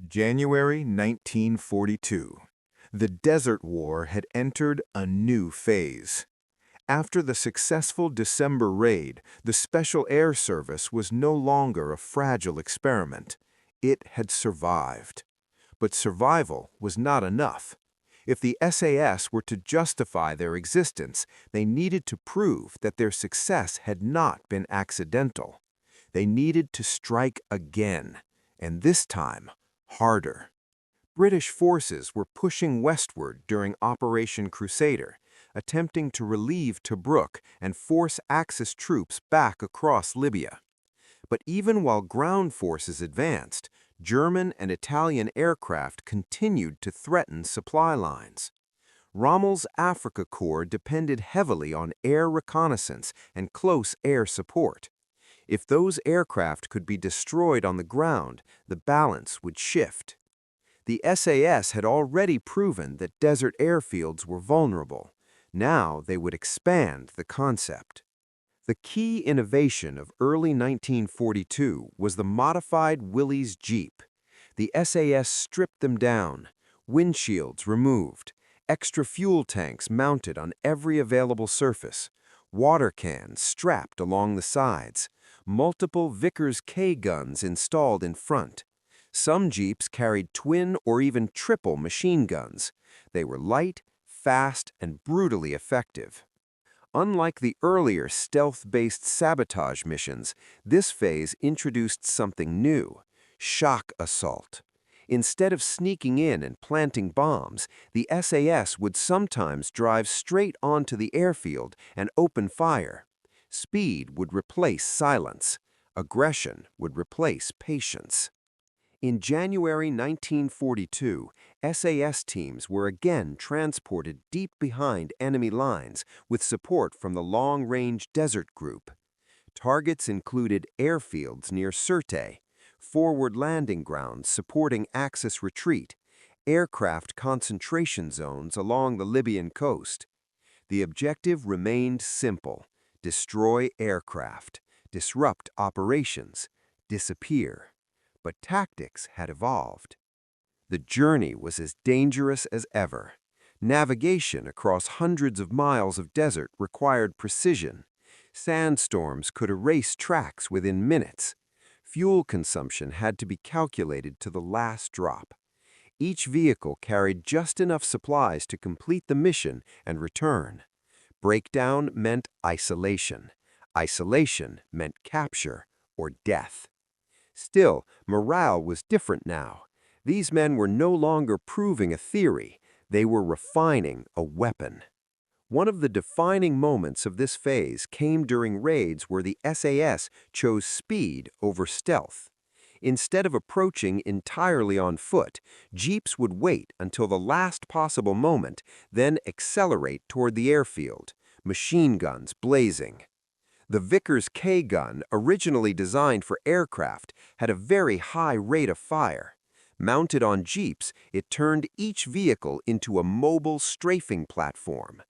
January 1942. The Desert War had entered a new phase. After the successful December raid, the Special Air Service was no longer a fragile experiment. It had survived. But survival was not enough. If the SAS were to justify their existence, they needed to prove that their success had not been accidental. They needed to strike again, and this time, harder. British forces were pushing westward during Operation Crusader, attempting to relieve Tobruk and force Axis troops back across Libya. But even while ground forces advanced, German and Italian aircraft continued to threaten supply lines. Rommel's Africa Corps depended heavily on air reconnaissance and close air support. If those aircraft could be destroyed on the ground, the balance would shift. The SAS had already proven that desert airfields were vulnerable. Now they would expand the concept. The key innovation of early 1942 was the modified Willys Jeep. The SAS stripped them down, windshields removed, extra fuel tanks mounted on every available surface, water cans strapped along the sides, multiple Vickers K guns installed in front. Some Jeeps carried twin or even triple machine guns. They were light, fast, and brutally effective. Unlike the earlier stealth-based sabotage missions, this phase introduced something new: shock assault. Instead of sneaking in and planting bombs, the SAS would sometimes drive straight onto the airfield and open fire. Speed would replace silence. Aggression would replace patience. In January 1942, SAS teams were again transported deep behind enemy lines with support from the Long-Range Desert Group. Targets included airfields near Sirte, forward landing grounds supporting Axis retreat, aircraft concentration zones along the Libyan coast. The objective remained simple: destroy aircraft, disrupt operations, disappear. But tactics had evolved. The journey was as dangerous as ever. Navigation across hundreds of miles of desert required precision. Sandstorms could erase tracks within minutes. Fuel consumption had to be calculated to the last drop. Each vehicle carried just enough supplies to complete the mission and return. Breakdown meant isolation. Isolation meant capture or death. Still, morale was different now. These men were no longer proving a theory. They were refining a weapon. One of the defining moments of this phase came during raids where the SAS chose speed over stealth. Instead of approaching entirely on foot, Jeeps would wait until the last possible moment, then accelerate toward the airfield, machine guns blazing. The Vickers K gun, originally designed for aircraft, had a very high rate of fire. Mounted on Jeeps, it turned each vehicle into a mobile strafing platform.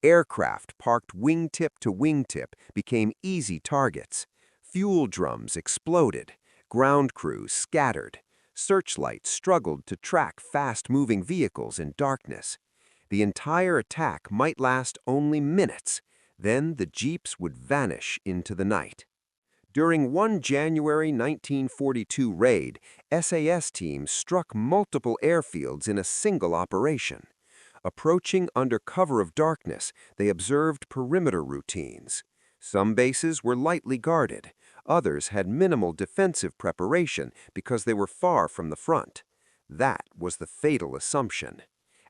Aircraft parked wingtip to wingtip became easy targets. Fuel drums exploded. Ground crews scattered. Searchlights struggled to track fast-moving vehicles in darkness. The entire attack might last only minutes. Then the Jeeps would vanish into the night. During one January 1942 raid, SAS teams struck multiple airfields in a single operation. Approaching under cover of darkness, they observed perimeter routines. Some bases were lightly guarded. Others had minimal defensive preparation because they were far from the front. That was the fatal assumption.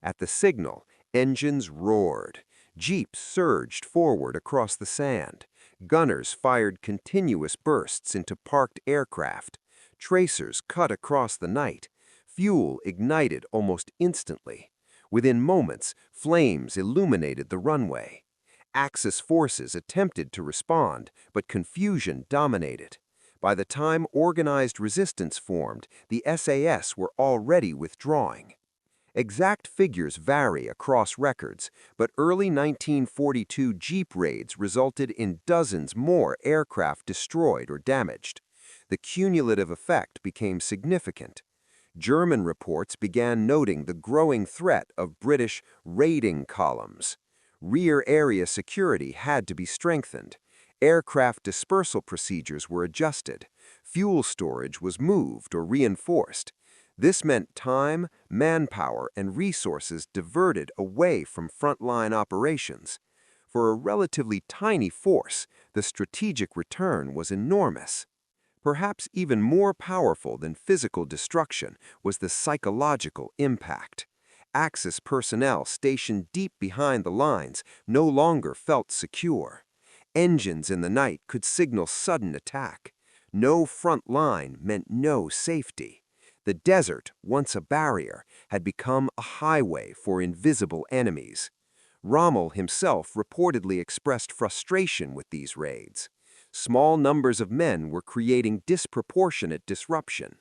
At the signal, engines roared. Jeeps surged forward across the sand. Gunners fired continuous bursts into parked aircraft. Tracers cut across the night. Fuel ignited almost instantly. Within moments, flames illuminated the runway. Axis forces attempted to respond, but confusion dominated. By the time organized resistance formed, the SAS were already withdrawing. Exact figures vary across records, but early 1942 Jeep raids resulted in dozens more aircraft destroyed or damaged. The cumulative effect became significant. German reports began noting the growing threat of British raiding columns. Rear area security had to be strengthened. Aircraft dispersal procedures were adjusted. Fuel storage was moved or reinforced. This meant time, manpower, and resources diverted away from frontline operations. For a relatively tiny force, the strategic return was enormous. Perhaps even more powerful than physical destruction was the psychological impact. Axis personnel stationed deep behind the lines no longer felt secure. Engines in the night could signal sudden attack. No front line meant no safety. The desert, once a barrier, had become a highway for invisible enemies. Rommel himself reportedly expressed frustration with these raids. Small numbers of men were creating disproportionate disruption.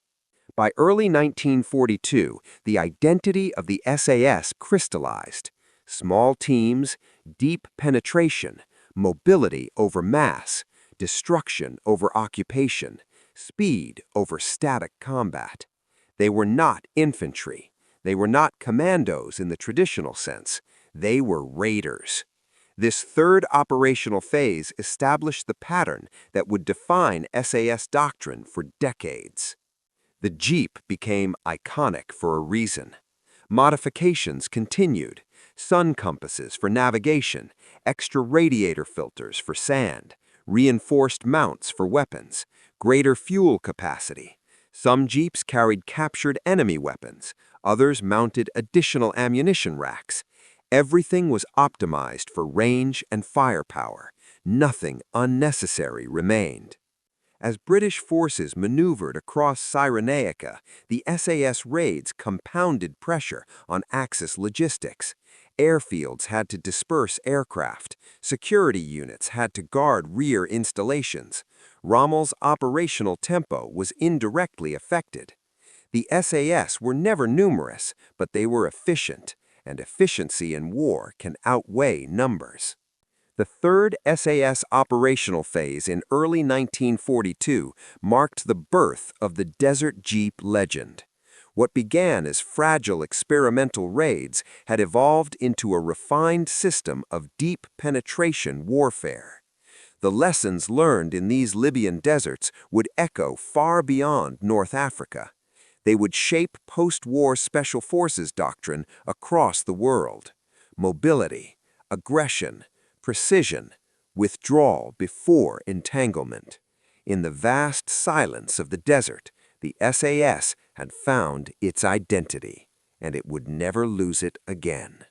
By early 1942, the identity of the SAS crystallized. Small teams, deep penetration, mobility over mass, destruction over occupation, speed over static combat. They were not infantry. They were not commandos in the traditional sense. They were raiders. This third operational phase established the pattern that would define SAS doctrine for decades. The Jeep became iconic for a reason. Modifications continued: sun compasses for navigation, extra radiator filters for sand, reinforced mounts for weapons, greater fuel capacity. Some Jeeps carried captured enemy weapons, others mounted additional ammunition racks. Everything was optimized for range and firepower. Nothing unnecessary remained. As British forces maneuvered across Cyrenaica, the SAS raids compounded pressure on Axis logistics. Airfields had to disperse aircraft. Security units had to guard rear installations. Rommel's operational tempo was indirectly affected. The SAS were never numerous, but they were efficient, and efficiency in war can outweigh numbers. The third SAS operational phase in early 1942 marked the birth of the Desert Jeep legend. What began as fragile experimental raids had evolved into a refined system of deep penetration warfare. The lessons learned in these Libyan deserts would echo far beyond North Africa. They would shape post-war special forces doctrine across the world. Mobility, aggression, precision, withdrawal before entanglement. In the vast silence of the desert, the SAS had found its identity, and it would never lose it again.